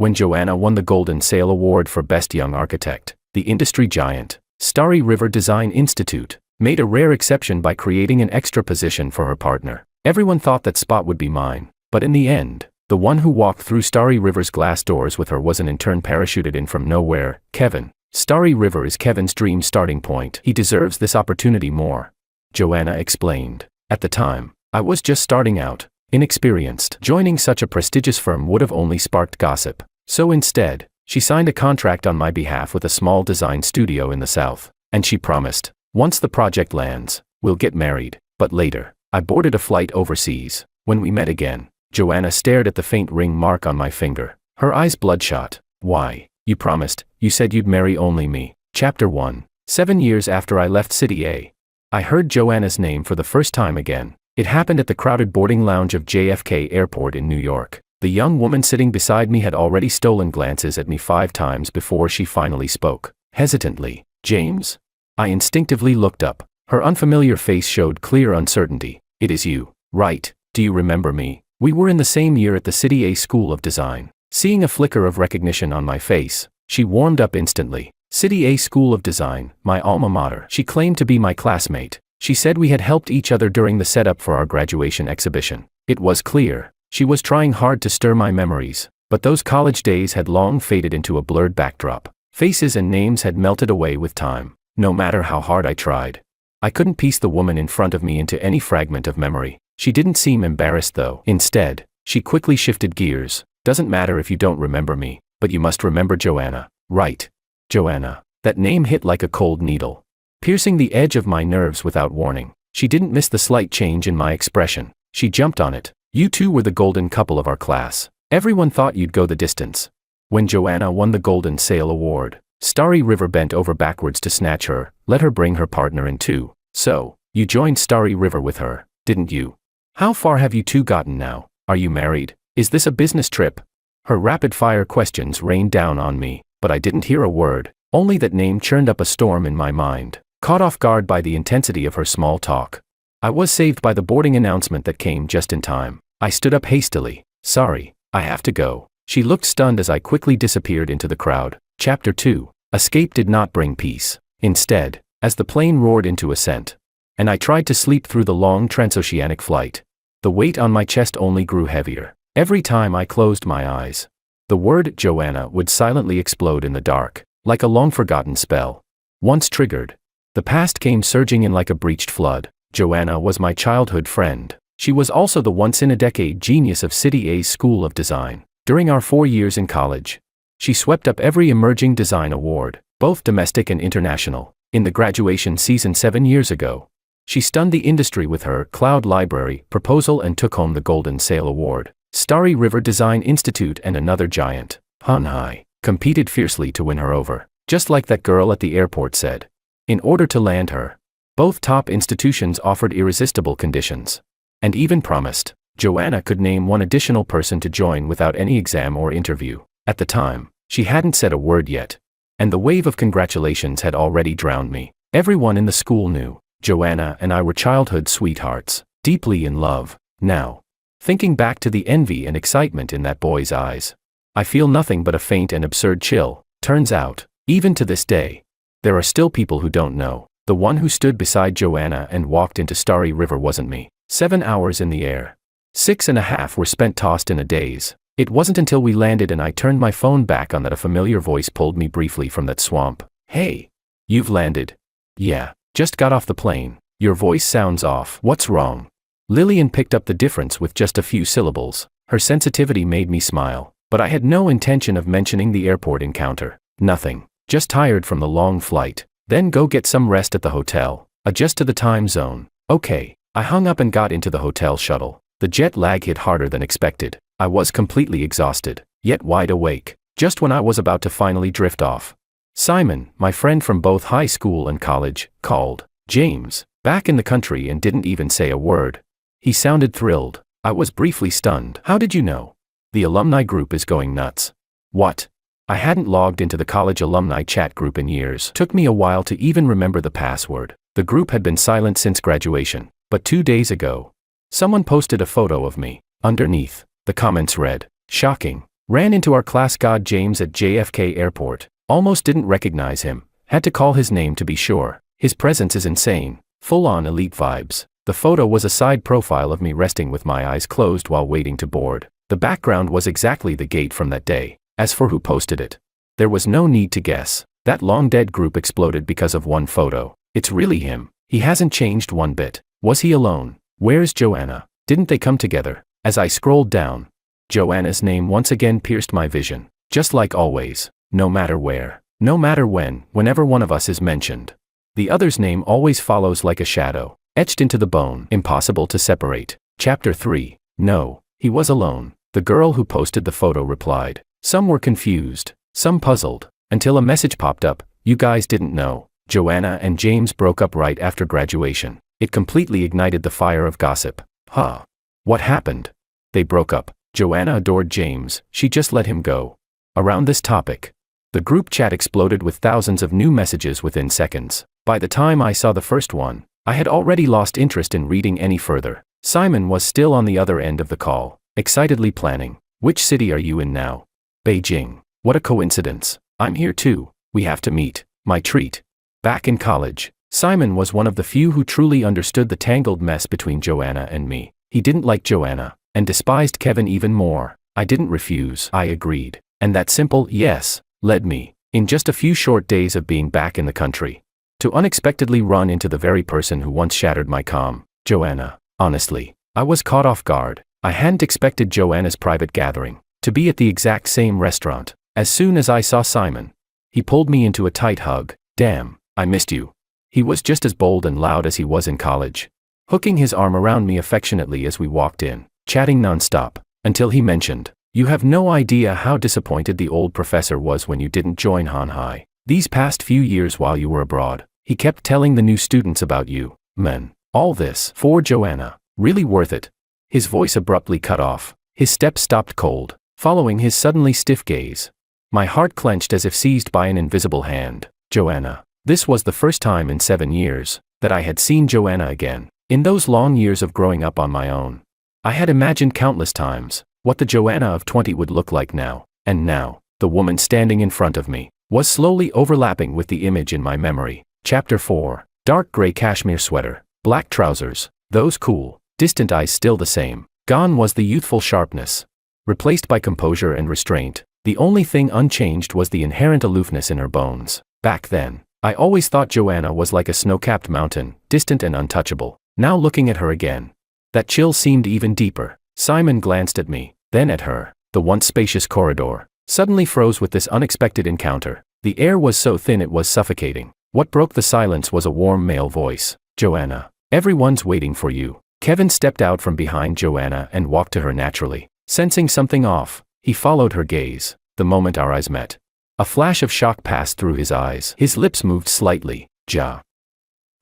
when Joanna won the Golden Sale Award for Best Young Architect. The industry giant, Starry River Design Institute, made a rare exception by creating an extra position for her partner. Everyone thought that spot would be mine, but in the end, the one who walked through Starry River's glass doors with her was an intern parachuted in from nowhere, Kevin. Starry River is Kevin's dream starting point. He deserves this opportunity more, Joanna explained. At the time, I was just starting out, inexperienced. Joining such a prestigious firm would have only sparked gossip. So instead, she signed a contract on my behalf with a small design studio in the South, and she promised, once the project lands, we'll get married. But later, I boarded a flight overseas. When we met again, Joanna stared at the faint ring mark on my finger, her eyes bloodshot. Why? You promised, you said you'd marry only me. Chapter 1. 7 years after I left City A, I heard Joanna's name for the first time again. It happened at the crowded boarding lounge of JFK Airport in New York. The young woman sitting beside me had already stolen glances at me 5 times before she finally spoke. Hesitantly, James? I instinctively looked up. Her unfamiliar face showed clear uncertainty. It is you, right? Do you remember me? We were in the same year at the City A School of Design. Seeing a flicker of recognition on my face, she warmed up instantly. City A School of Design, my alma mater. She claimed to be my classmate. She said we had helped each other during the setup for our graduation exhibition. It was clear she was trying hard to stir my memories, but those college days had long faded into a blurred backdrop. Faces and names had melted away with time. No matter how hard I tried, I couldn't piece the woman in front of me into any fragment of memory. She didn't seem embarrassed though. Instead, she quickly shifted gears. Doesn't matter if you don't remember me, but you must remember Joanna, right? Joanna. That name hit like a cold needle, piercing the edge of my nerves without warning. She didn't miss the slight change in my expression. She jumped on it. You two were the golden couple of our class. Everyone thought you'd go the distance. When Joanna won the Golden Sale Award, Starry River bent over backwards to snatch her, let her bring her partner in too. So, you joined Starry River with her, didn't you? How far have you two gotten now? Are you married? Is this a business trip? Her rapid-fire questions rained down on me, but I didn't hear a word. Only that name churned up a storm in my mind. Caught off guard by the intensity of her small talk, I was saved by the boarding announcement that came just in time. I stood up hastily. Sorry, I have to go. She looked stunned as I quickly disappeared into the crowd. Chapter 2. Escape did not bring peace. Instead, as the plane roared into ascent, and I tried to sleep through the long transoceanic flight, the weight on my chest only grew heavier. Every time I closed my eyes, the word Joanna would silently explode in the dark, like a long-forgotten spell. Once triggered, the past came surging in like a breached flood. Joanna was my childhood friend. She was also the once-in-a-decade genius of City A's School of Design. During our 4 years in college, she swept up every emerging design award, both domestic and international. In the graduation season 7 years ago, she stunned the industry with her Cloud Library proposal and took home the Golden Sale Award. Starry River Design Institute and another giant, Hanhai, competed fiercely to win her over. Just like that girl at the airport said. In order to land her, both top institutions offered irresistible conditions, and even promised Joanna could name one additional person to join without any exam or interview. At the time, she hadn't said a word yet, and the wave of congratulations had already drowned me. Everyone in the school knew Joanna and I were childhood sweethearts, deeply in love. Now, thinking back to the envy and excitement in that boy's eyes, I feel nothing but a faint and absurd chill. Turns out, even to this day, there are still people who don't know. The one who stood beside Joanna and walked into Starry River wasn't me. 7 hours in the air. 6.5 were spent tossed in a daze. It wasn't until we landed and I turned my phone back on that a familiar voice pulled me briefly from that swamp. Hey, you've landed. Yeah, just got off the plane. Your voice sounds off. What's wrong? Lillian picked up the difference with just a few syllables. Her sensitivity made me smile, but I had no intention of mentioning the airport encounter. Nothing. Just tired from the long flight. Then go get some rest at the hotel. Adjust to the time zone. Okay. I hung up and got into the hotel shuttle. The jet lag hit harder than expected. I was completely exhausted, yet wide awake, just when I was about to finally drift off. Simon, my friend from both high school and college, called. James, back in the country, and didn't even say a word. He sounded thrilled. I was briefly stunned. How did you know? The alumni group is going nuts. What? I hadn't logged into the college alumni chat group in years. Took me a while to even remember the password. The group had been silent since graduation, but 2 days ago, someone posted a photo of me. Underneath, the comments read, "Shocking. Ran into our class god James at JFK Airport. Almost didn't recognize him. Had to call his name to be sure. His presence is insane. Full-on elite vibes. The photo was a side profile of me resting with my eyes closed while waiting to board. The background was exactly the gate from that day. As for who posted it, there was no need to guess. That long-dead group exploded because of one photo. It's really him. He hasn't changed one bit. Was he alone? Where's Joanna? Didn't they come together? As I scrolled down, Joanna's name once again pierced my vision. Just like always, no matter where, no matter when, whenever one of us is mentioned, the other's name always follows like a shadow, etched into the bone, impossible to separate. Chapter 3. No, he was alone. The girl who posted the photo replied. Some were confused, some puzzled, until a message popped up. You guys didn't know. Joanna and James broke up right after graduation. It completely ignited the fire of gossip. Huh. What happened? They broke up. Joanna adored James, she just let him go. Around this topic, the group chat exploded with thousands of new messages within seconds. By the time I saw the first one, I had already lost interest in reading any further. Simon was still on the other end of the call, excitedly planning. Which city are you in now? Beijing. What a coincidence. I'm here too. We have to meet. My treat. Back in college, Simon was one of the few who truly understood the tangled mess between Joanna and me. He didn't like Joanna, and despised Kevin even more. I didn't refuse, I agreed. And that simple yes led me, in just a few short days of being back in the country, to unexpectedly run into the very person who once shattered my calm, Joanna. Honestly, I was caught off guard. I hadn't expected Joanna's private gathering to be at the exact same restaurant. As soon as I saw Simon, he pulled me into a tight hug. Damn, I missed you. He was just as bold and loud as he was in college, hooking his arm around me affectionately as we walked in, chatting nonstop, until he mentioned, you have no idea how disappointed the old professor was when you didn't join Han Hai. These past few years while you were abroad, he kept telling the new students about you. Man, all this for Joanna, really worth it. His voice abruptly cut off. His step stopped cold, following his suddenly stiff gaze. My heart clenched as if seized by an invisible hand. Joanna. This was the first time in 7 years that I had seen Joanna again. In those long years of growing up on my own, I had imagined countless times what the Joanna of 20 would look like now. And now, the woman standing in front of me was slowly overlapping with the image in my memory. Chapter 4. Dark gray cashmere sweater, black trousers, those cool, distant eyes still the same. Gone was the youthful sharpness, replaced by composure and restraint. The only thing unchanged was the inherent aloofness in her bones. Back then, I always thought Joanna was like a snow-capped mountain, distant and untouchable. Now looking at her again, that chill seemed even deeper. Simon glanced at me, then at her. The once spacious corridor suddenly froze with this unexpected encounter. The air was so thin it was suffocating. What broke the silence was a warm male voice. Joanna, everyone's waiting for you. Kevin stepped out from behind Joanna and walked to her naturally. Sensing something off, he followed her gaze. The moment our eyes met, a flash of shock passed through his eyes. His lips moved slightly.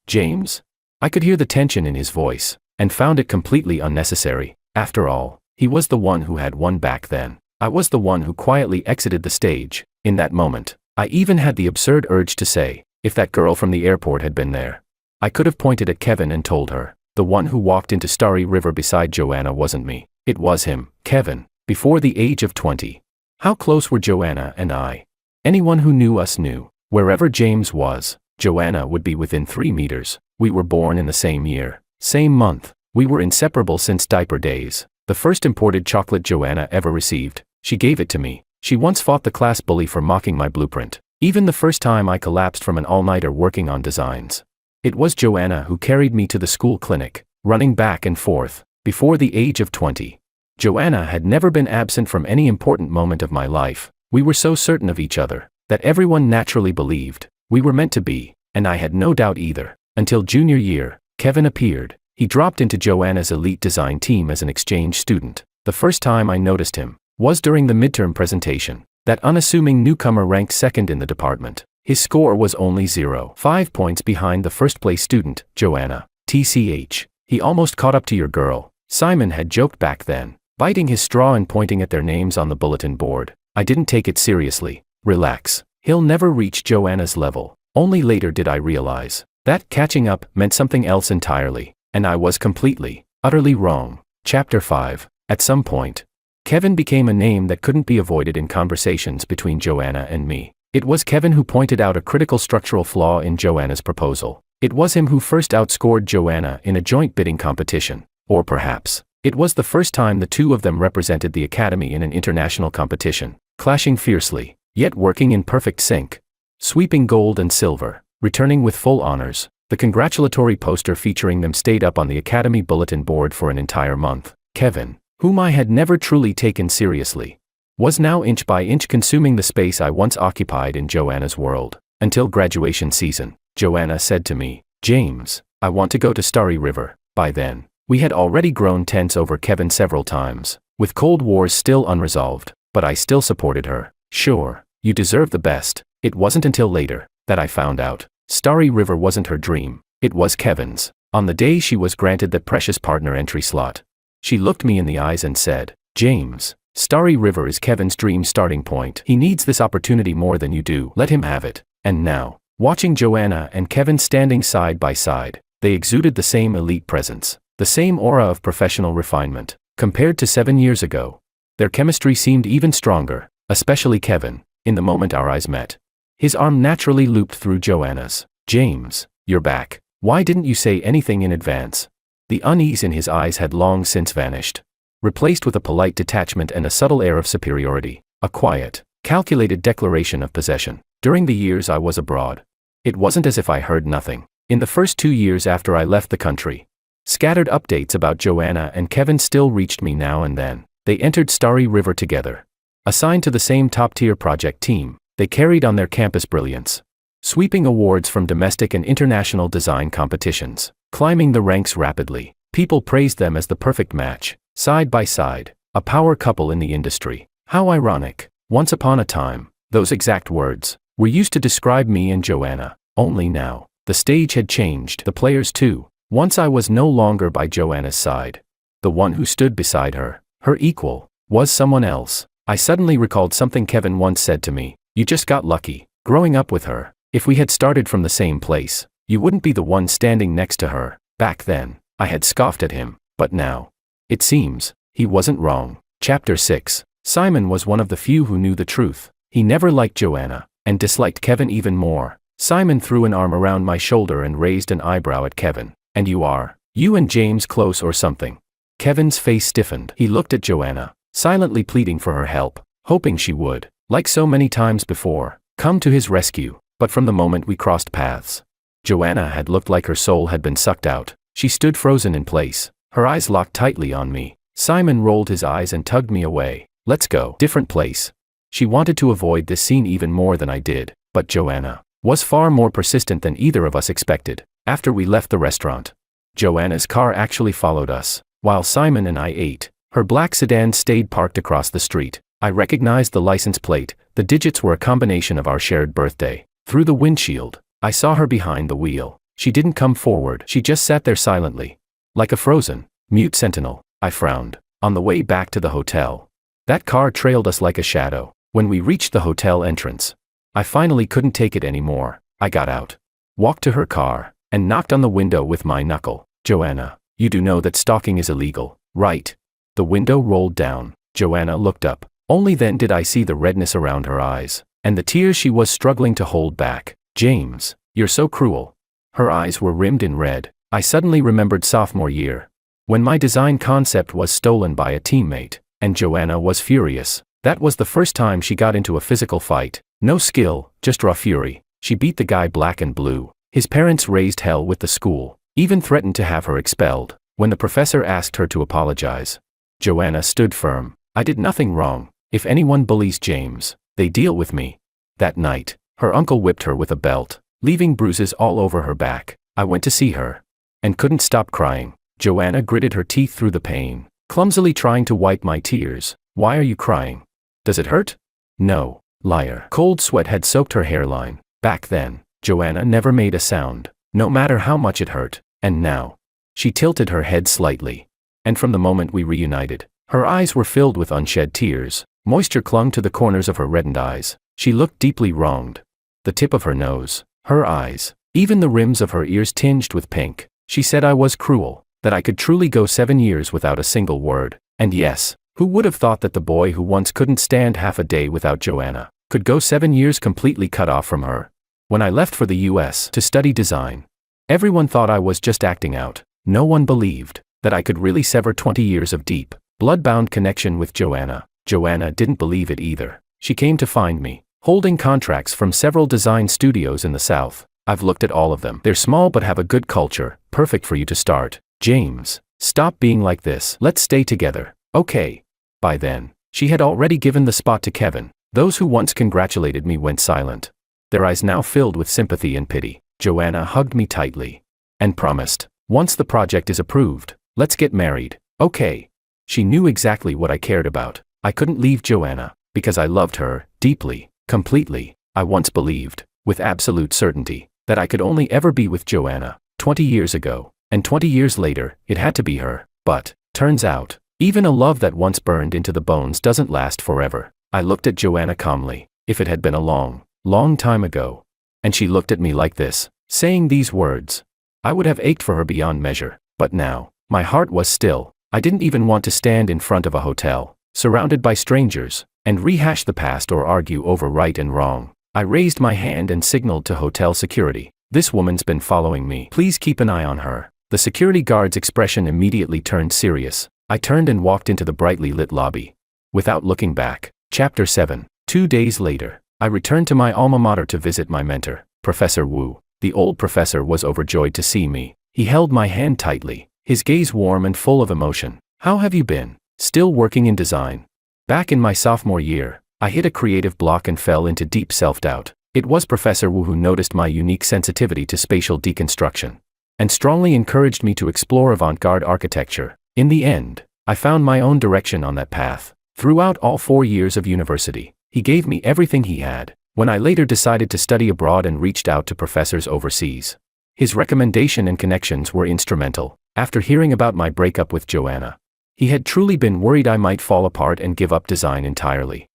James? I could hear the tension in his voice, and found it completely unnecessary. After all, he was the one who had won back then. I was the one who quietly exited the stage. In that moment, I even had the absurd urge to say, if that girl from the airport had been there, I could have pointed at Kevin and told her, the one who walked into Starry River beside Joanna wasn't me. It was him, Kevin, before the age of 20. How close were Joanna and I? Anyone who knew us knew. Wherever James was, Joanna would be within 3 meters. We were born in the same year, same month. We were inseparable since diaper days. The first imported chocolate Joanna ever received, she gave it to me. She once fought the class bully for mocking my blueprint. Even the first time I collapsed from an all-nighter working on designs. It was Joanna who carried me to the school clinic, running back and forth, before the age of 20. Joanna had never been absent from any important moment of my life. We were so certain of each other, that everyone naturally believed we were meant to be, and I had no doubt either. Until junior year, Kevin appeared. He dropped into Joanna's elite design team as an exchange student. The first time I noticed him was during the midterm presentation. That unassuming newcomer ranked second in the department. His score was only 0.5 points behind the first-place student, Joanna. TCH. He almost caught up to your girl, Simon had joked back then, biting his straw and pointing at their names on the bulletin board. I didn't take it seriously. Relax. He'll never reach Joanna's level. Only later did I realize that catching up meant something else entirely, and I was completely, utterly wrong. Chapter 5. At some point, Kevin became a name that couldn't be avoided in conversations between Joanna and me. It was Kevin who pointed out a critical structural flaw in Joanna's proposal. It was him who first outscored Joanna in a joint bidding competition. Or perhaps, it was the first time the two of them represented the Academy in an international competition, clashing fiercely, yet working in perfect sync. Sweeping gold and silver, returning with full honors. The congratulatory poster featuring them stayed up on the Academy bulletin board for an entire month. Kevin, whom I had never truly taken seriously, was now inch by inch consuming the space I once occupied in Joanna's world. Until graduation season, Joanna said to me, "James, I want to go to Starry River." By then, we had already grown tense over Kevin several times, with Cold Wars still unresolved, but I still supported her. "Sure, you deserve the best." It wasn't until later that I found out Starry River wasn't her dream, it was Kevin's. On the day she was granted that precious partner entry slot, she looked me in the eyes and said, "James, Starry River is Kevin's dream starting point. He needs this opportunity more than you do. Let him have it." And now, watching Joanna and Kevin standing side by side, they exuded the same elite presence, the same aura of professional refinement. Compared to 7 years ago, their chemistry seemed even stronger, especially Kevin. In the moment our eyes met, his arm naturally looped through Joanna's. "James, you're back. Why didn't you say anything in advance?" The unease in his eyes had long since vanished, replaced with a polite detachment and a subtle air of superiority, a quiet, calculated declaration of possession. During the years I was abroad, it wasn't as if I heard nothing. In the first 2 years after I left the country, scattered updates about Joanna and Kevin still reached me now and then. They entered Starry River together. Assigned to the same top-tier project team, they carried on their campus brilliance, sweeping awards from domestic and international design competitions, climbing the ranks rapidly. People praised them as the perfect match, side by side, a power couple in the industry. How ironic. Once upon a time, those exact words were used to describe me and Joanna. Only now, the stage had changed, the players too. Once I was no longer by Joanna's side. The one who stood beside her, her equal, was someone else. I suddenly recalled something Kevin once said to me. "You just got lucky, growing up with her. If we had started from the same place, you wouldn't be the one standing next to her." Back then, I had scoffed at him, but now, it seems, he wasn't wrong. Chapter 6. Simon was one of the few who knew the truth. He never liked Joanna, and disliked Kevin even more. Simon threw an arm around my shoulder and raised an eyebrow at Kevin. "And you and James close or something?" Kevin's face stiffened. He looked at Joanna, silently pleading for her help, hoping she would, like so many times before, come to his rescue. But from the moment we crossed paths, Joanna had looked like her soul had been sucked out. She stood frozen in place, her eyes locked tightly on me. Simon rolled his eyes and tugged me away. "Let's go. Different place." She wanted to avoid this scene even more than I did, but Joanna was far more persistent than either of us expected. After we left the restaurant, Joanna's car actually followed us, while Simon and I ate. Her black sedan stayed parked across the street. I recognized the license plate. The digits were a combination of our shared birthday. Through the windshield, I saw her behind the wheel. She didn't come forward. She just sat there silently, like a frozen, mute sentinel. I frowned. On the way back to the hotel, that car trailed us like a shadow. When we reached the hotel entrance, I finally couldn't take it anymore. I got out, walked to her car, and knocked on the window with my knuckle. "Joanna, you do know that stalking is illegal, right?" The window rolled down. Joanna looked up. Only then did I see the redness around her eyes, and the tears she was struggling to hold back. "James, you're so cruel." Her eyes were rimmed in red. I suddenly remembered sophomore year, when my design concept was stolen by a teammate, and Joanna was furious. That was the first time she got into a physical fight. No skill, just raw fury. She beat the guy black and blue. His parents raised hell with the school, even threatened to have her expelled. When the professor asked her to apologize, Joanna stood firm. "I did nothing wrong. If anyone bullies James, they deal with me." That night, her uncle whipped her with a belt, leaving bruises all over her back. I went to see her, and couldn't stop crying. Joanna gritted her teeth through the pain, clumsily trying to wipe my tears. "Why are you crying? Does it hurt?" "No." Liar. Cold sweat had soaked her hairline. Back then, Joanna never made a sound, no matter how much it hurt. And now, she tilted her head slightly. And from the moment we reunited, her eyes were filled with unshed tears. Moisture clung to the corners of her reddened eyes. She looked deeply wronged. The tip of her nose, her eyes, even the rims of her ears tinged with pink. She said I was cruel, that I could truly go 7 years without a single word. And yes, Who would have thought that the boy who once couldn't stand half a day without Joanna could go 7 years completely cut off from her? When I left for the US to study design, everyone thought I was just acting out. No one believed that I could really sever 20 years of deep, blood-bound connection with Joanna. Joanna didn't believe it either. She came to find me, holding contracts from several design studios in the South. I've looked at all of them. They're small but have a good culture, perfect for you to start. James, stop being like this. Let's stay together. Okay. By then, she had already given the spot to Kevin. Those who once congratulated me went silent, their eyes now filled with sympathy and pity. Joanna hugged me tightly and promised, once the project is approved, let's get married. Okay. She knew exactly what I cared about. I couldn't leave Joanna, because I loved her, deeply, completely. I once believed, with absolute certainty, that I could only ever be with Joanna, 20 years ago, and 20 years later, it had to be her. But, turns out, even a love that once burned into the bones doesn't last forever. I looked at Joanna calmly. If it had been a long, long time ago, and she looked at me like this, saying these words, I would have ached for her beyond measure. But now, my heart was still. I didn't even want to stand in front of a hotel, surrounded by strangers, and rehash the past or argue over right and wrong. I raised my hand and signaled to hotel security. This woman's been following me. Please keep an eye on her. The security guard's expression immediately turned serious. I turned and walked into the brightly lit lobby. Without looking back. Chapter 7. 2 days later, I returned to my alma mater to visit my mentor, Professor Wu. The old professor was overjoyed to see me. He held my hand tightly, his gaze warm and full of emotion. How have you been? Still working in design? Back in my sophomore year, I hit a creative block and fell into deep self-doubt. It was Professor Wu who noticed my unique sensitivity to spatial deconstruction and strongly encouraged me to explore avant-garde architecture. In the end, I found my own direction on that path. Throughout all 4 years of university, he gave me everything he had. When I later decided to study abroad and reached out to professors overseas, his recommendation and connections were instrumental. After hearing about my breakup with Joanna, he had truly been worried I might fall apart and give up design entirely.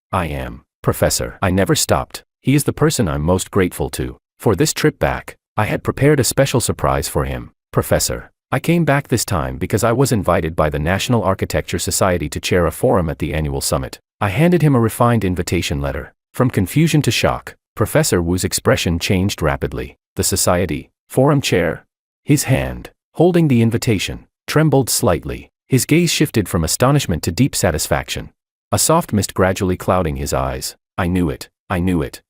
Professor, I never stopped. He is the person I'm most grateful to. For this trip back, I had prepared a special surprise for him. Professor, I came back this time because I was invited by the National Architecture Society to chair a forum at the annual summit. I handed him a refined invitation letter. From confusion to shock, Professor Wu's expression changed rapidly. The society, forum chair. His hand, holding the invitation, trembled slightly. His gaze shifted from astonishment to deep satisfaction. A soft mist gradually clouding his eyes. I knew it. I knew it.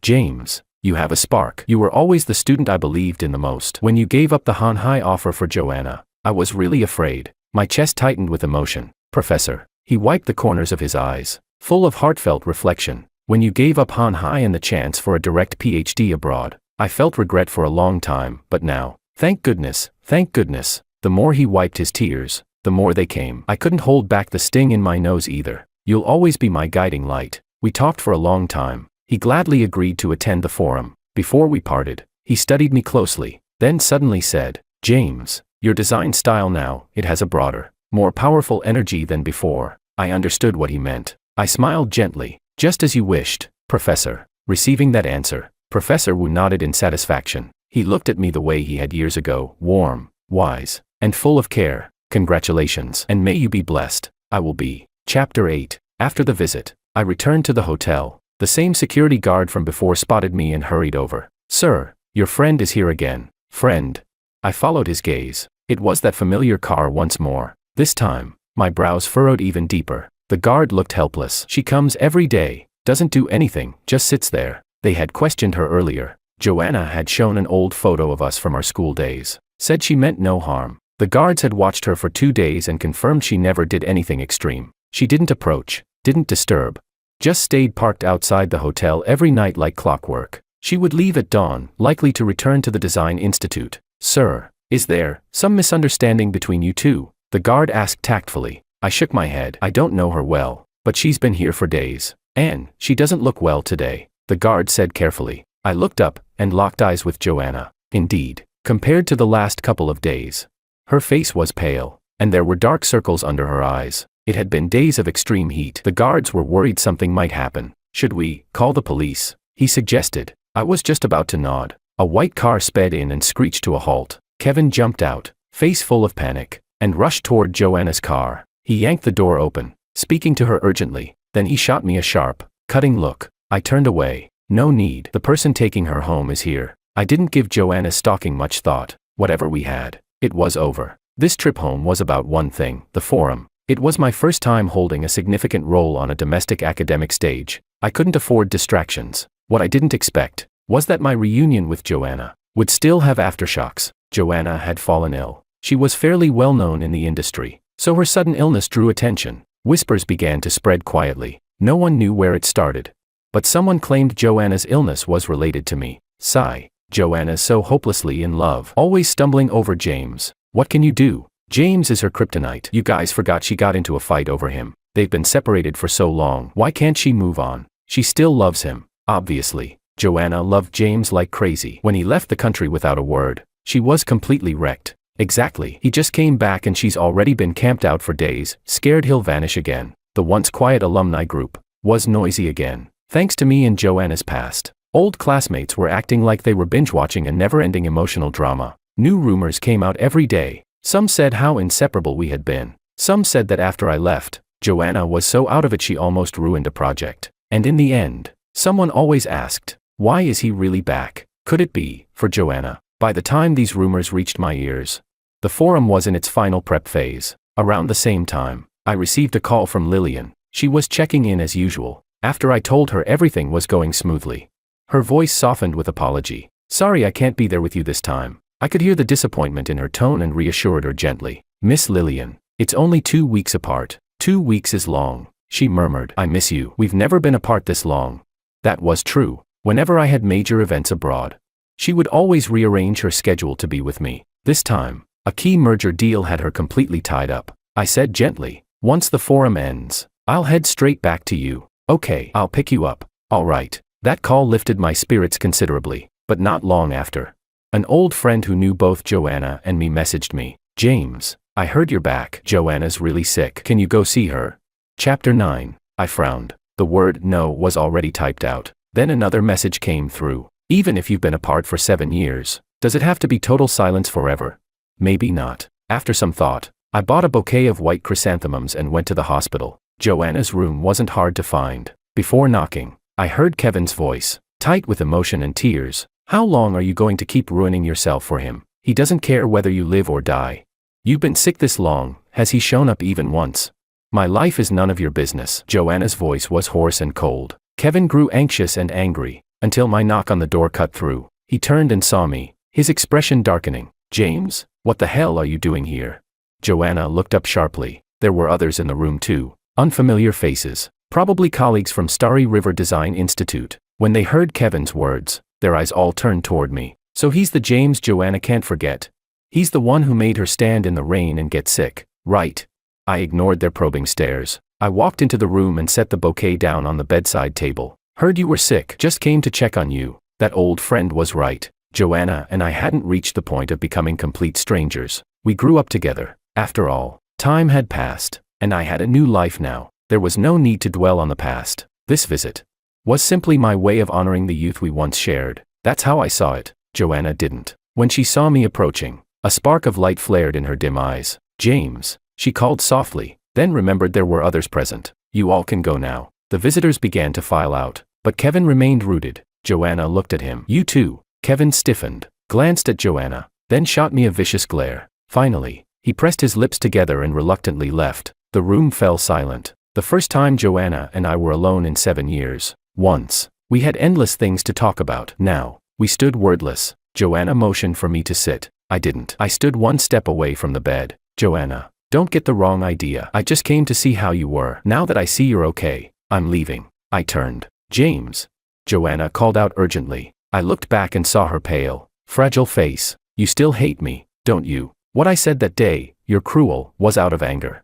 James, you have a spark. You were always the student I believed in the most. When you gave up the Han-Hai offer for Joanna, I was really afraid. My chest tightened with emotion. Professor, he wiped the corners of his eyes, full of heartfelt reflection. When you gave up Han-Hai and the chance for a direct PhD abroad, I felt regret for a long time, but now, thank goodness, thank goodness. The more he wiped his tears, the more they came. I couldn't hold back the sting in my nose either. You'll always be my guiding light. We talked for a long time. He gladly agreed to attend the forum. Before we parted, he studied me closely, then suddenly said, James, your design style now, it has a broader, more powerful energy than before. I understood what he meant. I smiled gently. Just as you wished, Professor. Receiving that answer, Professor Wu nodded in satisfaction. He looked at me the way he had years ago, warm, wise, and full of care. Congratulations, and may you be blessed. I will be. Chapter 8. After the visit, I returned to the hotel. The same security guard from before spotted me and hurried over. Sir, your friend is here again. Friend. I followed his gaze. It was that familiar car once more. This time, my brows furrowed even deeper. The guard looked helpless. She comes every day, doesn't do anything, just sits there. They had questioned her earlier. Joanna had shown an old photo of us from our school days. Said she meant no harm. The guards had watched her for 2 days and confirmed she never did anything extreme. She didn't approach, didn't disturb. Just stayed parked outside the hotel every night like clockwork. She would leave at dawn, likely to return to the Design Institute. Sir, is there some misunderstanding between you two? The guard asked tactfully. I shook my head. I don't know her well, but she's been here for days. And she doesn't look well today, the guard said carefully. I looked up and locked eyes with Joanna. Indeed, compared to the last couple of days, her face was pale, and there were dark circles under her eyes. It had been days of extreme heat. The guards were worried something might happen. Should we call the police? He suggested. I was just about to nod. A white car sped in and screeched to a halt. Kevin jumped out, face full of panic, and rushed toward Joanna's car. He yanked the door open, speaking to her urgently. Then he shot me a sharp, cutting look. I turned away. No need. The person taking her home is here. I didn't give Joanna's stalking much thought. Whatever we had, it was over. This trip home was about one thing, the forum. It was my first time holding a significant role on a domestic academic stage. I couldn't afford distractions. What I didn't expect was that my reunion with Joanna would still have aftershocks. Joanna had fallen ill. She was fairly well known in the industry, so her sudden illness drew attention. Whispers began to spread quietly. No one knew where it started. But someone claimed Joanna's illness was related to me. Sigh. Joanna's so hopelessly in love, always stumbling over James. What can you do? James is her kryptonite. You guys forgot she got into a fight over him. They've been separated for so long. Why can't she move on? She still loves him. Obviously. Joanna loved James like crazy. When he left the country without a word, she was completely wrecked. Exactly. He just came back and she's already been camped out for days, scared he'll vanish again. The once quiet alumni group was noisy again. Thanks to me and Joanna's past. Old classmates were acting like they were binge-watching a never-ending emotional drama. New rumors came out every day. Some said how inseparable we had been. Some said that after I left, Joanna was so out of it she almost ruined a project. And in the end, someone always asked, why is he really back? Could it be for Joanna? By the time these rumors reached my ears, the forum was in its final prep phase. Around the same time, I received a call from Lillian. She was checking in as usual, after I told her everything was going smoothly. Her voice softened with apology. Sorry I can't be there with you this time. I could hear the disappointment in her tone and reassured her gently. Miss Lillian, it's only 2 weeks apart. 2 weeks is long, she murmured. I miss you. We've never been apart this long. That was true. Whenever I had major events abroad, she would always rearrange her schedule to be with me. This time, a key merger deal had her completely tied up. I said gently, once the forum ends, I'll head straight back to you. Okay, I'll pick you up. All right. That call lifted my spirits considerably, but not long after. An old friend who knew both Joanna and me messaged me. James, I heard you're back. Joanna's really sick. Can you go see her? Chapter 9. I frowned. The word no was already typed out. Then another message came through. Even if you've been apart for 7 years, does it have to be total silence forever? Maybe not. After some thought, I bought a bouquet of white chrysanthemums and went to the hospital. Joanna's room wasn't hard to find. Before knocking, I heard Kevin's voice, tight with emotion and tears. How long are you going to keep ruining yourself for him? He doesn't care whether you live or die. You've been sick this long, has he shown up even once? My life is none of your business. Joanna's voice was hoarse and cold. Kevin grew anxious and angry, until my knock on the door cut through. He turned and saw me, his expression darkening. James, what the hell are you doing here? Joanna looked up sharply. There were others in the room too, unfamiliar faces, probably colleagues from Starry River Design Institute. When they heard Kevin's words, their eyes all turned toward me. So he's the James Joanna can't forget. He's the one who made her stand in the rain and get sick, right? I ignored their probing stares. I walked into the room and set the bouquet down on the bedside table. Heard you were sick, just came to check on you. That old friend was right. Joanna and I hadn't reached the point of becoming complete strangers. We grew up together. After all, time had passed, and I had a new life now. There was no need to dwell on the past. This visit was simply my way of honoring the youth we once shared. That's how I saw it. Joanna didn't. When she saw me approaching, a spark of light flared in her dim eyes. James, she called softly, then remembered there were others present. You all can go now. The visitors began to file out, but Kevin remained rooted. Joanna looked at him. You too. Kevin stiffened, glanced at Joanna, then shot me a vicious glare. Finally, he pressed his lips together and reluctantly left. The room fell silent. The first time Joanna and I were alone in 7 years. Once, we had endless things to talk about. Now, we stood wordless. Joanna motioned for me to sit. I didn't. I stood one step away from the bed. Joanna, don't get the wrong idea. I just came to see how you were. Now that I see you're okay, I'm leaving. I turned. James. Joanna called out urgently. I looked back and saw her pale, fragile face. You still hate me, don't you? What I said that day, you're cruel, was out of anger.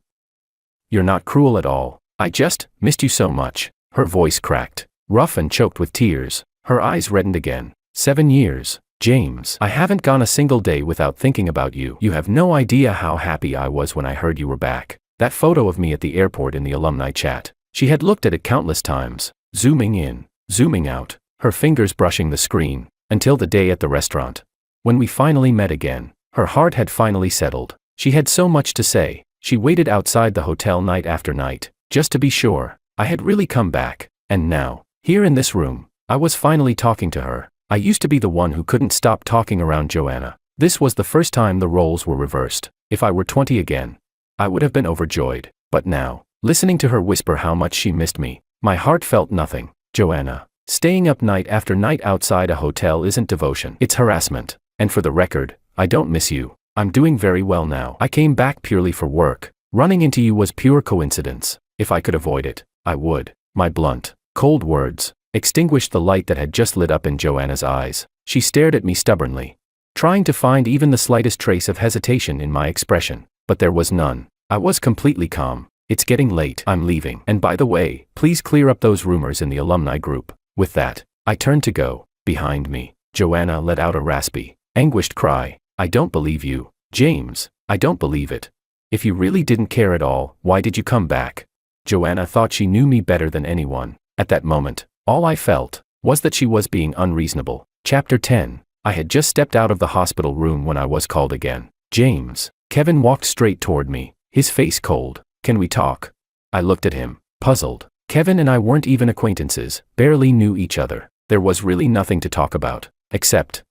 You're not cruel at all. I just missed you so much. Her voice cracked, rough and choked with tears. Her eyes reddened again. 7 years. James, I haven't gone a single day without thinking about you. You have no idea how happy I was when I heard you were back. That photo of me at the airport in the alumni chat. She had looked at it countless times, zooming in, zooming out, her fingers brushing the screen, until the day at the restaurant. When we finally met again, her heart had finally settled. She had so much to say. She waited outside the hotel night after night, just to be sure. I had really come back, and now, here in this room, I was finally talking to her. I used to be the one who couldn't stop talking around Joanna. This was the first time the roles were reversed. If I were 20 again, I would have been overjoyed. But now, listening to her whisper how much she missed me, my heart felt nothing. Joanna, staying up night after night outside a hotel isn't devotion. It's harassment. And for the record, I don't miss you. I'm doing very well now. I came back purely for work. Running into you was pure coincidence. If I could avoid it, I would. My blunt, cold words extinguished the light that had just lit up in Joanna's eyes. She stared at me stubbornly, trying to find even the slightest trace of hesitation in my expression. But there was none. I was completely calm. It's getting late. I'm leaving. And by the way, please clear up those rumors in the alumni group. With that, I turned to go. Behind me, Joanna let out a raspy, anguished cry. I don't believe you, James. I don't believe it. If you really didn't care at all, why did you come back? Joanna thought she knew me better than anyone. At that moment, all I felt was that she was being unreasonable. Chapter 10. I had just stepped out of the hospital room when I was called again. James. Kevin walked straight toward me, his face cold. Can we talk? I looked at him, puzzled. Kevin and I weren't even acquaintances, barely knew each other. There was really nothing to talk about, except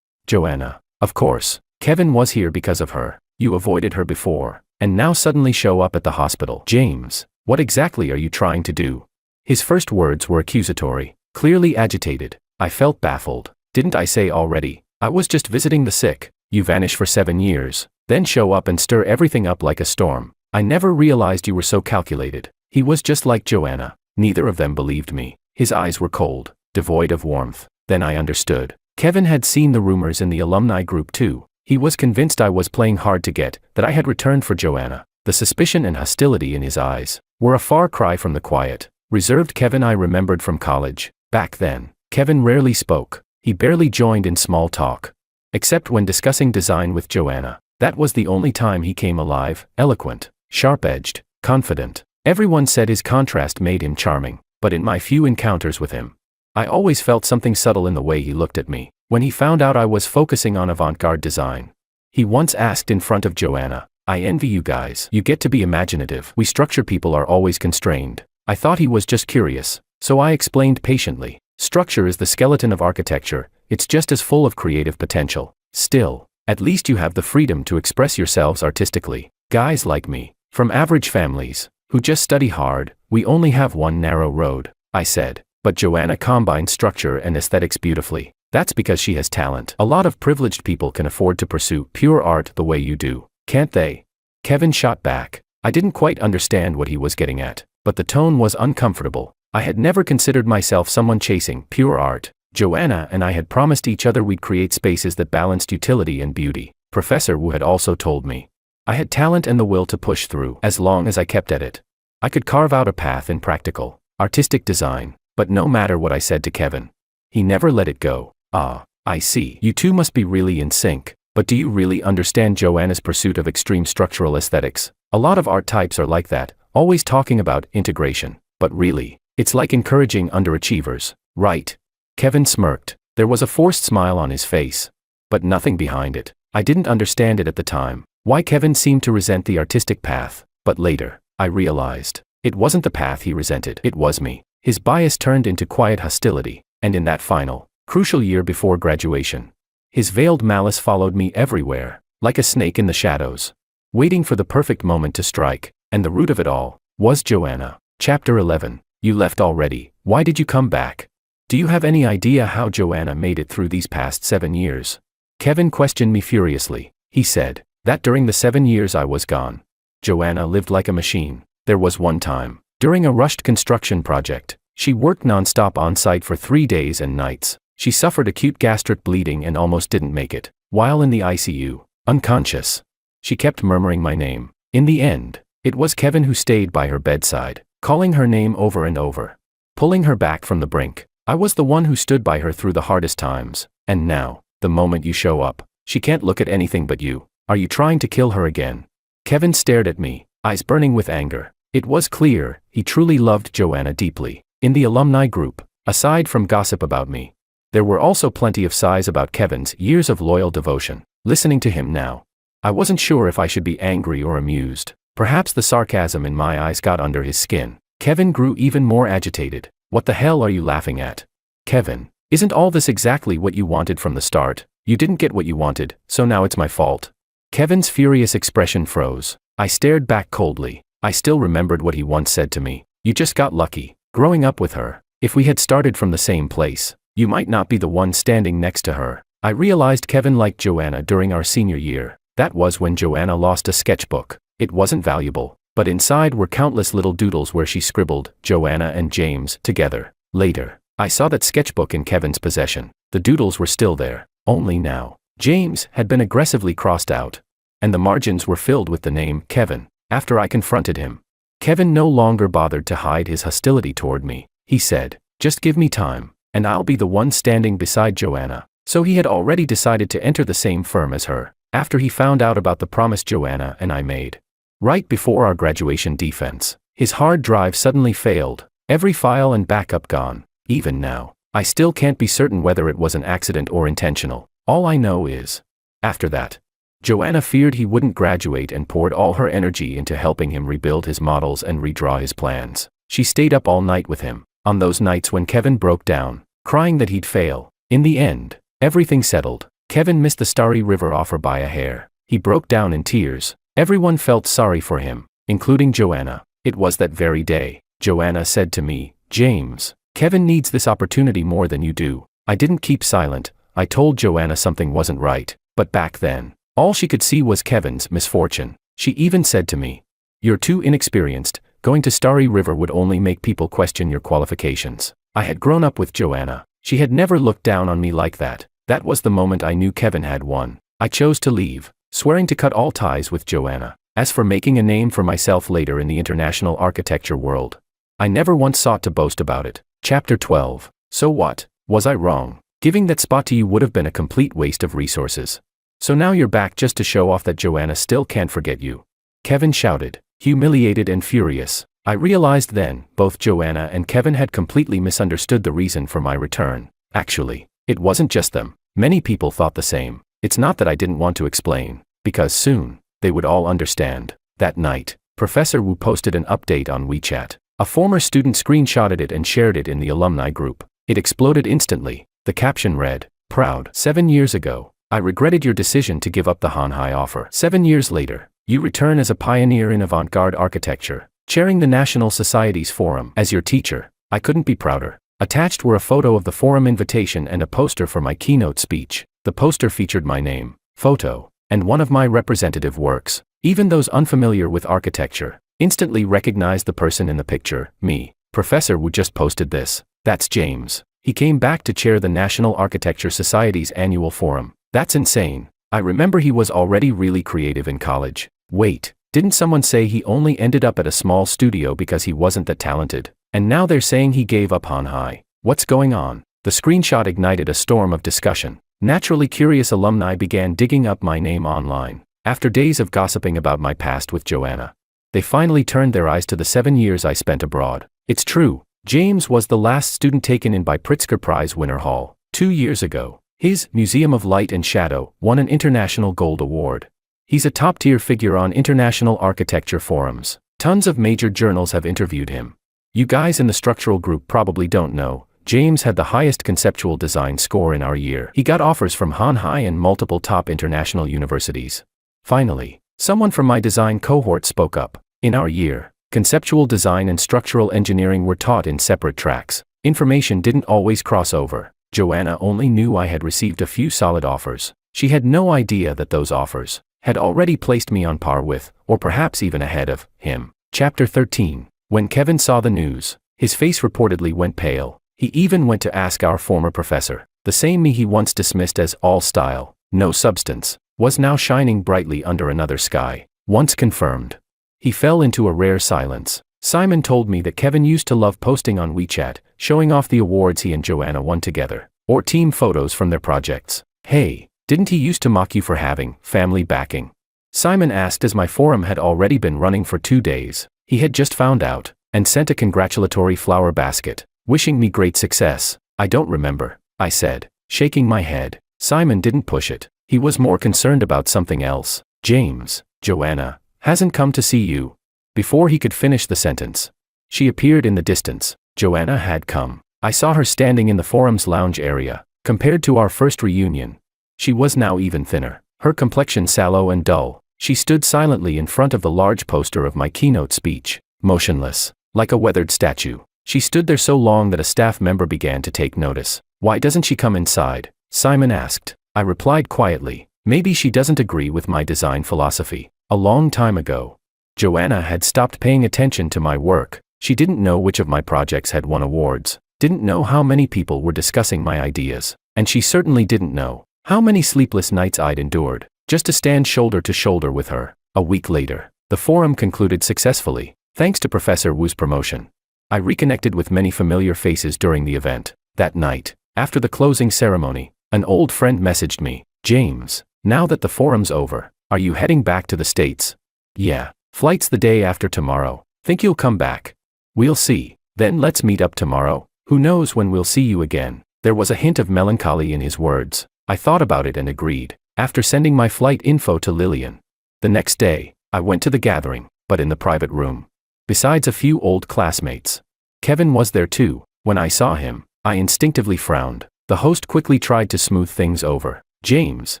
Joanna. Of course, Kevin was here because of her. You avoided her before, and now suddenly show up at the hospital. James, what exactly are you trying to do? His first words were accusatory, clearly agitated. I felt baffled. Didn't I say already? I was just visiting the sick. You vanish for 7 years, then show up and stir everything up like a storm. I never realized you were so calculated. He was just like Joanna. Neither of them believed me. His eyes were cold, devoid of warmth. Then I understood. Kevin had seen the rumors in the alumni group too. He was convinced I was playing hard to get, that I had returned for Joanna. The suspicion and hostility in his eyes were a far cry from the quiet, reserved Kevin I remembered from college. Back then, Kevin rarely spoke. He barely joined in small talk. Except when discussing design with Joanna. That was the only time he came alive, eloquent, sharp-edged, confident. Everyone said his contrast made him charming, but in my few encounters with him, I always felt something subtle in the way he looked at me. When he found out I was focusing on avant-garde design, he once asked in front of Joanna, I envy you guys. You get to be imaginative. We structure people are always constrained. I thought he was just curious, so I explained patiently. Structure is the skeleton of architecture. It's just as full of creative potential. Still, at least you have the freedom to express yourselves artistically. Guys like me, from average families, who just study hard, we only have one narrow road, I said. But Joanna combines structure and aesthetics beautifully. That's because she has talent. A lot of privileged people can afford to pursue pure art the way you do, can't they? Kevin shot back. I didn't quite understand what he was getting at, but the tone was uncomfortable. I had never considered myself someone chasing pure art. Joanna and I had promised each other we'd create spaces that balanced utility and beauty. Professor Wu had also told me I had talent and the will to push through as long as I kept at it. I could carve out a path in practical, artistic design. But no matter what I said to Kevin, he never let it go. Ah, I see. You two must be really in sync. But do you really understand Joanna's pursuit of extreme structural aesthetics? A lot of art types are like that, always talking about integration. But really, it's like encouraging underachievers, right? Kevin smirked. There was a forced smile on his face, but nothing behind it. I didn't understand it at the time, why Kevin seemed to resent the artistic path. But later, I realized, it wasn't the path he resented, it was me. His bias turned into quiet hostility, and in that final, crucial year before graduation, his veiled malice followed me everywhere, like a snake in the shadows, waiting for the perfect moment to strike, and the root of it all was Joanna. Chapter 11. You left already. Why did you come back? Do you have any idea how Joanna made it through these past 7 years? Kevin questioned me furiously. He said that during the 7 years I was gone, Joanna lived like a machine. There was one time, during a rushed construction project, she worked non-stop on site for 3 days and nights. She suffered acute gastric bleeding and almost didn't make it. While in the ICU, unconscious, she kept murmuring my name. In the end, it was Kevin who stayed by her bedside, calling her name over and over, pulling her back from the brink. I was the one who stood by her through the hardest times. And now, the moment you show up, she can't look at anything but you. Are you trying to kill her again? Kevin stared at me, eyes burning with anger. It was clear, he truly loved Joanna deeply. In the alumni group, aside from gossip about me, there were also plenty of sighs about Kevin's years of loyal devotion. Listening to him now, I wasn't sure if I should be angry or amused. Perhaps the sarcasm in my eyes got under his skin. Kevin grew even more agitated. What the hell are you laughing at? Kevin, isn't all this exactly what you wanted from the start? You didn't get what you wanted, so now it's my fault. Kevin's furious expression froze. I stared back coldly. I still remembered what he once said to me. You just got lucky, growing up with her. If we had started from the same place, you might not be the one standing next to her. I realized Kevin liked Joanna during our senior year. That was when Joanna lost a sketchbook. It wasn't valuable, but inside were countless little doodles where she scribbled Joanna and James together. Later, I saw that sketchbook in Kevin's possession. The doodles were still there, only now James had been aggressively crossed out, and the margins were filled with the name Kevin. After I confronted him, Kevin no longer bothered to hide his hostility toward me. He said, "Just give me time, and I'll be the one standing beside Joanna." So he had already decided to enter the same firm as her, after he found out about the promise Joanna and I made. Right before our graduation defense, his hard drive suddenly failed, every file and backup gone. Even now, I still can't be certain whether it was an accident or intentional. All I know is, after that, Joanna feared he wouldn't graduate and poured all her energy into helping him rebuild his models and redraw his plans. She stayed up all night with him, on those nights when Kevin broke down, crying that he'd fail. In the end, everything settled. Kevin missed the Starry River offer by a hair. He broke down in tears. Everyone felt sorry for him, including Joanna. It was that very day, Joanna said to me, "James, Kevin needs this opportunity more than you do." I didn't keep silent. I told Joanna something wasn't right, but back then, all she could see was Kevin's misfortune. She even said to me, "You're too inexperienced. Going to Starry River would only make people question your qualifications." I had grown up with Joanna. She had never looked down on me like that. That was the moment I knew Kevin had won. I chose to leave, swearing to cut all ties with Joanna. As for making a name for myself later in the international architecture world, I never once sought to boast about it. Chapter 12. So what? Was I wrong? Giving that spot to you would have been a complete waste of resources. So now you're back just to show off that Joanna still can't forget you. Kevin shouted, humiliated and furious. I realized then, both Joanna and Kevin had completely misunderstood the reason for my return. Actually, it wasn't just them. Many people thought the same. It's not that I didn't want to explain, because soon, they would all understand. That night, Professor Wu posted an update on WeChat. A former student screenshotted it and shared it in the alumni group. It exploded instantly. The caption read, "Proud. 7 years ago, I regretted your decision to give up the Hanhai offer. 7 years later, you return as a pioneer in avant-garde architecture, chairing the National Society's forum. As your teacher, I couldn't be prouder." Attached were a photo of the forum invitation and a poster for my keynote speech. The poster featured my name, photo, and one of my representative works. Even those unfamiliar with architecture instantly recognized the person in the picture, me. Professor Wu just posted this. That's James. He came back to chair the National Architecture Society's annual forum. That's insane. I remember he was already really creative in college. Wait, didn't someone say he only ended up at a small studio because he wasn't that talented? And now they're saying he gave up Hanhai. What's going on? The screenshot ignited a storm of discussion. Naturally curious alumni began digging up my name online. After days of gossiping about my past with Joanna, they finally turned their eyes to the 7 years I spent abroad. It's true, James was the last student taken in by Pritzker Prize winner Hall. 2 years ago, his Museum of Light and Shadow won an International Gold Award. He's a top-tier figure on international architecture forums. Tons of major journals have interviewed him. You guys in the structural group probably don't know, James had the highest conceptual design score in our year. He got offers from Hanhai and multiple top international universities. Finally, someone from my design cohort spoke up. In our year, conceptual design and structural engineering were taught in separate tracks. Information didn't always cross over. Joanna only knew I had received a few solid offers. She had no idea that those offers had already placed me on par with, or perhaps even ahead of, him. Chapter 13. When Kevin saw the news, his face reportedly went pale. He even went to ask our former professor. The same me he once dismissed as all style, no substance, was now shining brightly under another sky. Once confirmed, he fell into a rare silence. Simon told me that Kevin used to love posting on WeChat, showing off the awards he and Joanna won together, or team photos from their projects. Hey, didn't he used to mock you for having family backing? Simon asked as my forum had already been running for 2 days. He had just found out, and sent a congratulatory flower basket, wishing me great success. I don't remember, I said, shaking my head. Simon didn't push it. He was more concerned about something else. James, Joanna, Hasn't come to see you. Before he could finish the sentence, she appeared in the distance. Joanna had come. I saw her standing in the forum's lounge area. Compared to our first reunion, she was now even thinner, her complexion sallow and dull. She stood silently in front of the large poster of my keynote speech, motionless, like a weathered statue. She stood there so long that a staff member began to take notice. Why doesn't she come inside? Simon asked. I replied quietly, maybe she doesn't agree with my design philosophy. A long time ago, Joanna had stopped paying attention to my work. She didn't know which of my projects had won awards, didn't know how many people were discussing my ideas, and she certainly didn't know how many sleepless nights I'd endured just to stand shoulder to shoulder with her. A week later, the forum concluded successfully, thanks to Professor Wu's promotion. I reconnected with many familiar faces during the event. That night, after the closing ceremony, an old friend messaged me, James, now that the forum's over, are you heading back to the States? Yeah, flight's the day after tomorrow. Think you'll come back? We'll see. Then let's meet up tomorrow. Who knows when we'll see you again? There was a hint of melancholy in his words. I thought about it and agreed, after sending my flight info to Lillian. The next day, I went to the gathering, but in the private room. Besides a few old classmates, Kevin was there too. When I saw him, I instinctively frowned. The host quickly tried to smooth things over. James,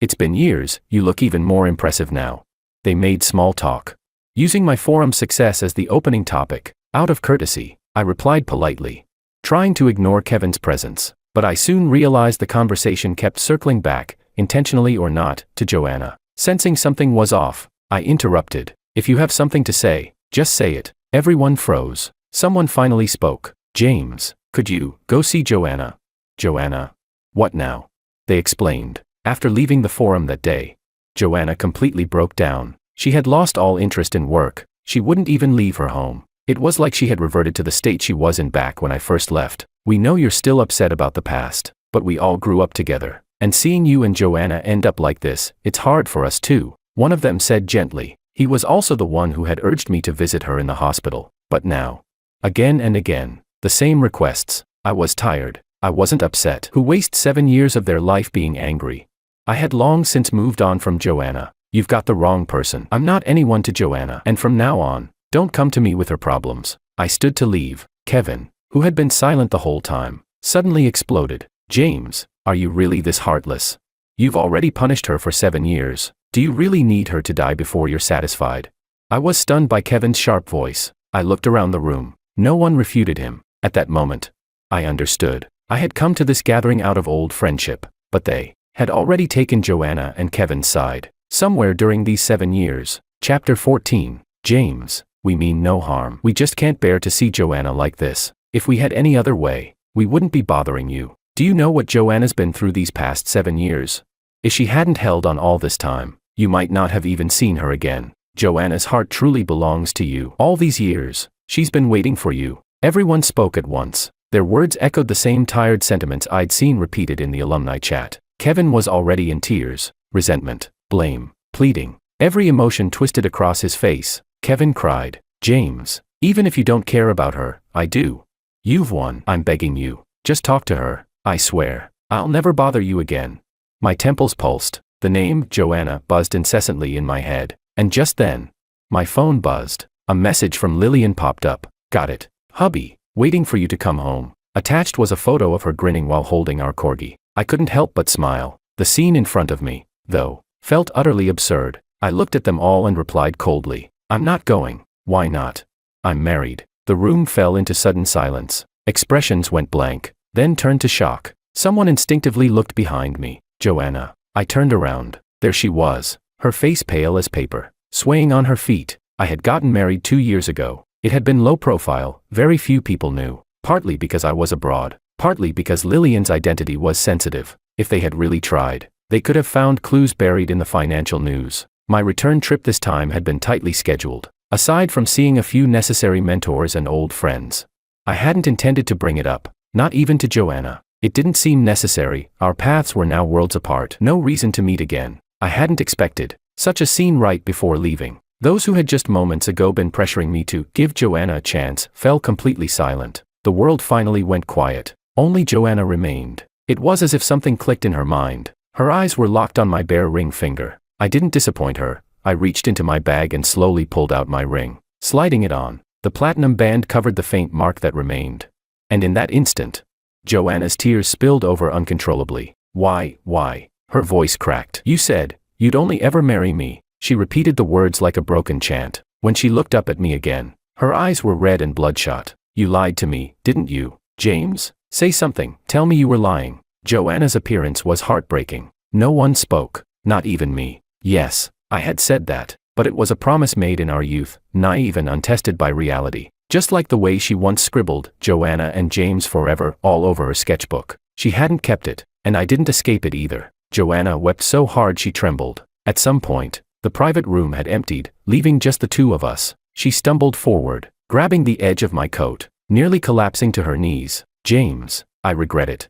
it's been years, you look even more impressive now. They made small talk. Using my forum success as the opening topic, out of courtesy, I replied politely, trying to ignore Kevin's presence. But I soon realized the conversation kept circling back, intentionally or not, to Joanna. Sensing something was off, I interrupted. If you have something to say, just say it. Everyone froze. Someone finally spoke. James, could you go see Joanna? Joanna? What now? They explained. After leaving the forum that day, Joanna completely broke down. She had lost all interest in work. She wouldn't even leave her home. It was like she had reverted to the state she was in back when I first left. We know you're still upset about the past, but we all grew up together. And seeing you and Joanna end up like this, it's hard for us too. One of them said gently. He was also the one who had urged me to visit her in the hospital. But now, again and again, the same requests. I was tired. I wasn't upset. Who waste 7 years of their life being angry? I had long since moved on from Joanna. You've got the wrong person. I'm not anyone to Joanna. And from now on, don't come to me with her problems. I stood to leave. Kevin, who had been silent the whole time, suddenly exploded. James, are you really this heartless? You've already punished her for 7 years. Do you really need her to die before you're satisfied? I was stunned by Kevin's sharp voice. I looked around the room. No one refuted him. At that moment, I understood. I had come to this gathering out of old friendship, but they had already taken Joanna and Kevin's side. Somewhere during these 7 years. Chapter 14. James, we mean no harm. We just can't bear to see Joanna like this. If we had any other way, we wouldn't be bothering you. Do you know what Joanna's been through these past 7 years? If she hadn't held on all this time, you might not have even seen her again. Joanna's heart truly belongs to you. All these years, she's been waiting for you. Everyone spoke at once. Their words echoed the same tired sentiments I'd seen repeated in the alumni chat. Kevin was already in tears. Resentment, blame, pleading. Every emotion twisted across his face. Kevin cried, James, even if you don't care about her, I do. You've won. I'm begging you. Just talk to her. I swear. I'll never bother you again. My temples pulsed. The name, Joanna, buzzed incessantly in my head. And just then, my phone buzzed. A message from Lillian popped up. Got it. Hubby, waiting for you to come home. Attached was a photo of her grinning while holding our corgi. I couldn't help but smile. The scene in front of me, though, felt utterly absurd. I looked at them all and replied coldly, I'm not going. Why not? I'm married. The room fell into sudden silence. Expressions went blank, then turned to shock. Someone instinctively looked behind me. Joanna. I turned around. There she was, her face pale as paper, swaying on her feet. I had gotten married 2 years ago. It had been low profile, very few people knew, partly because I was abroad, partly because Lillian's identity was sensitive. If they had really tried, they could have found clues buried in the financial news. My return trip this time had been tightly scheduled. Aside from seeing a few necessary mentors and old friends, I hadn't intended to bring it up, not even to Joanna. It didn't seem necessary. Our paths were now worlds apart. No reason to meet again. I hadn't expected such a scene right before leaving. Those who had just moments ago been pressuring me to give Joanna a chance fell completely silent. The world finally went quiet. Only Joanna remained. It was as if something clicked in her mind. Her eyes were locked on my bare ring finger. I didn't disappoint her. I reached into my bag and slowly pulled out my ring. Sliding it on, the platinum band covered the faint mark that remained. And in that instant, Joanna's tears spilled over uncontrollably. Why? Her voice cracked. You said, you'd only ever marry me. She repeated the words like a broken chant. When she looked up at me again, her eyes were red and bloodshot. You lied to me, didn't you, James? Say something, tell me you were lying. Joanna's appearance was heartbreaking. No one spoke, not even me. Yes, I had said that, but it was a promise made in our youth, naive and untested by reality. Just like the way she once scribbled, Joanna and James forever, all over her sketchbook. She hadn't kept it, and I didn't escape it either. Joanna wept so hard she trembled. At some point, the private room had emptied, leaving just the two of us. She stumbled forward, grabbing the edge of my coat, nearly collapsing to her knees. James, I regret it.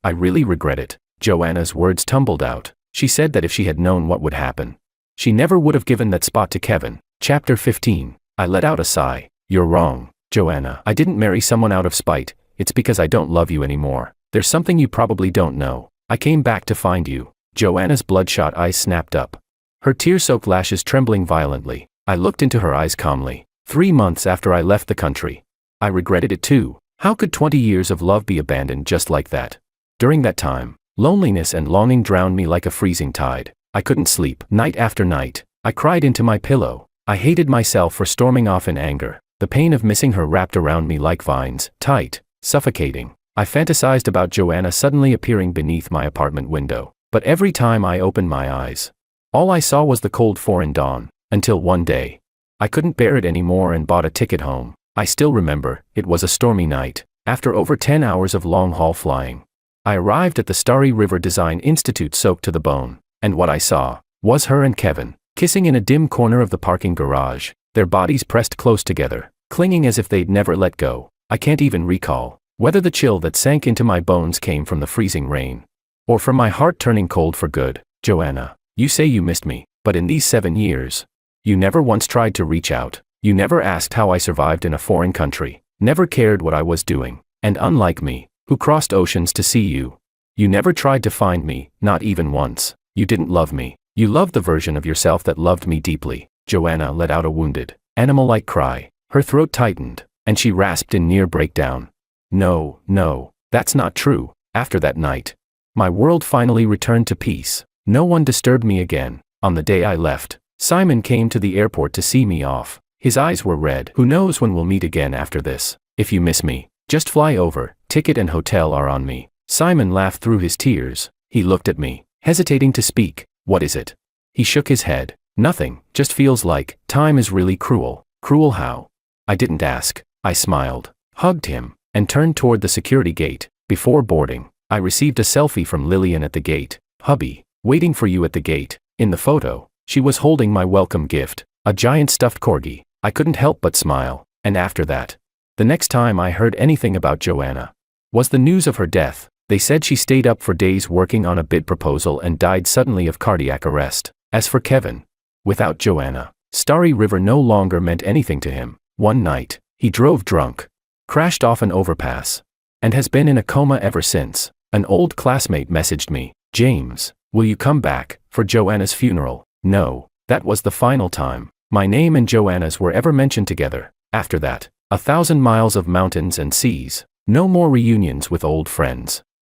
I really regret it. Joanna's words tumbled out. She said that if she had known what would happen, she never would have given that spot to Kevin. Chapter 15. I let out a sigh. You're wrong, Joanna. I didn't marry someone out of spite. It's because I don't love you anymore. There's something you probably don't know. I came back to find you. Joanna's bloodshot eyes snapped up, her tear-soaked lashes trembling violently. I looked into her eyes calmly. 3 months after I left the country, I regretted it too. How could 20 years of love be abandoned just like that? During that time, loneliness and longing drowned me like a freezing tide. I couldn't sleep. Night after night, I cried into my pillow. I hated myself for storming off in anger. The pain of missing her wrapped around me like vines, tight, suffocating. I fantasized about Joanna suddenly appearing beneath my apartment window. But every time I opened my eyes, all I saw was the cold foreign dawn. Until one day, I couldn't bear it anymore and bought a ticket home. I still remember, it was a stormy night. After over 10 hours of long-haul flying, I arrived at the Starry River Design Institute soaked to the bone. And what I saw was her and Kevin, kissing in a dim corner of the parking garage, their bodies pressed close together, clinging as if they'd never let go. I can't even recall whether the chill that sank into my bones came from the freezing rain, or from my heart turning cold for good. Joanna, you say you missed me, but in these 7 years, you never once tried to reach out. You never asked how I survived in a foreign country, never cared what I was doing, and unlike me, who crossed oceans to see you, you never tried to find me, not even once. You didn't love me. You loved the version of yourself that loved me deeply. Joanna let out a wounded, animal-like cry. Her throat tightened, and she rasped in near breakdown. No, that's not true. After that night, my world finally returned to peace. No one disturbed me again. On the day I left, Simon came to the airport to see me off. His eyes were red. Who knows when we'll meet again after this? If you miss me, just fly over. Ticket and hotel are on me. Simon laughed through his tears. He looked at me, hesitating to speak. What is it? He shook his head. Nothing, just feels like time is really cruel. Cruel how? I didn't ask. I smiled, hugged him, and turned toward the security gate. Before boarding, I received a selfie from Lillian at the gate. Hubby, waiting for you at the gate. In the photo, she was holding my welcome gift, a giant stuffed corgi. I couldn't help but smile. And after that, the next time I heard anything about Joanna was the news of her death. They said she stayed up for days working on a bid proposal and died suddenly of cardiac arrest. As for Kevin, without Joanna, Starry River no longer meant anything to him. One night, he drove drunk, crashed off an overpass, and has been in a coma ever since. An old classmate messaged me, James, will you come back for Joanna's funeral? No, that was the final time my name and Joanna's were ever mentioned together. After that, 1,000 miles of mountains and seas. No more reunions with old friends.